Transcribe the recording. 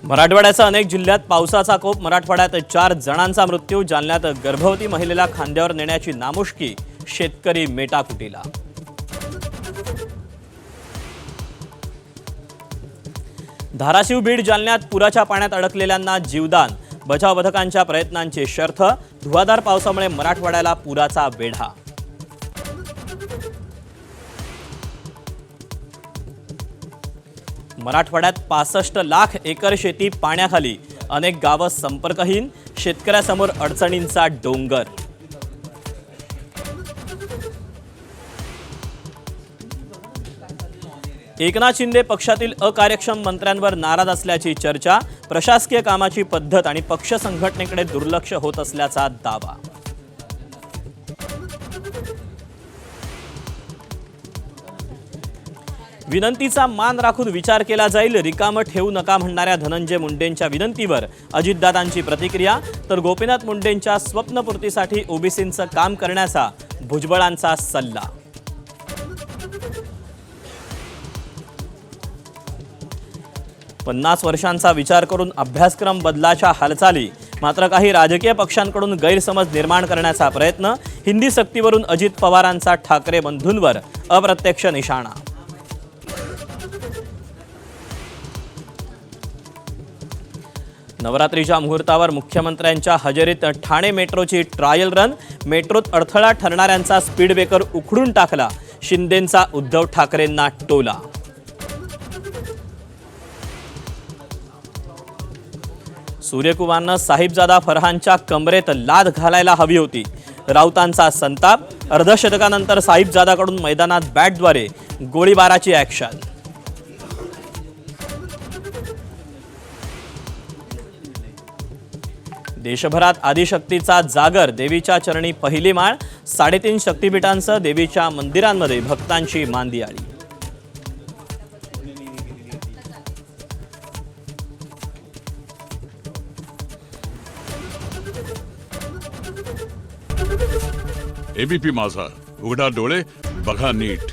मराठवाड्याच्या अनेक जिल्ह्यात पावसाचा कोप। मराठवाड्यात 4 जणांचा मृत्यू। जालन्यात गर्भवती महिलेला खांद्यावर नेण्याची नामुष्की। शेतकरी मेटाकुटीला। धाराशिव बीड जालन्यात पुराच्या पाण्यात अडकलेल्यांना जीवदान। बचाव पथकांच्या प्रयत्नांची शर्थ। धुवाधार पावसामुळे मराठवाड्याला पुराचा वेढा। मराठवाड्यात 65 लाख एकर शेती पाण्याखाली। अनेक गावं संपर्कहीन। शेतकऱ्यासमोर अडचणींचा डोंगर। एकनाथ शिंदे पक्षातील अकार्यक्षम मंत्र्यांवर नाराज असल्याची चर्चा। प्रशासकीय कामाची पद्धत आणि पक्ष संघटनेकडे दुर्लक्ष होत असल्याचा दावा। विनंतीचा मान राखून विचार केला जाईल। रिकामं ठेवू नका म्हणणाऱ्या धनंजय मुंडेंच्या विनंतीवर अजितदादांची प्रतिक्रिया। तर गोपीनाथ मुंडेंच्या स्वप्नपूर्तीसाठी ओबीसींचं काम करण्याचा भुजबळांचा सल्ला। पन्नास वर्षांचा विचार करून अभ्यासक्रम बदलाच्या हालचाली। मात्र काही राजकीय पक्षांकडून गैरसमज निर्माण करण्याचा प्रयत्न। हिंदी सक्तीवरून अजित पवारांचा ठाकरे बंधूंवर अप्रत्यक्ष निशाणा। नवरात्रीच्या मुहूर्तावर मुख्यमंत्र्यांच्या हजेरीत ठाणे मेट्रोची ट्रायल रन। मेट्रोत अडथळा ठरणाऱ्यांचा स्पीड ब्रेकर उखडून टाकला। शिंदेंचा उद्धव ठाकरेंना टोला। सूर्यकुमारनं साहिबजादा फरहानच्या कमरेत लाद घालायला हवी होती। राऊतांचा संताप। अर्धशतकानंतर साहिबजादाकडून मैदानात बॅटद्वारे गोळीबाराची ॲक्शन। देशभरात आदिशक्तीचा जागर। देवीच्या चरणी पहिली माळ। 3.5 शक्तिपीठांसह देवीच्या मंदिरांमध्ये भक्तांची मांदियाळी। एबीपी माझा, उघडा डोळे बघा नीट।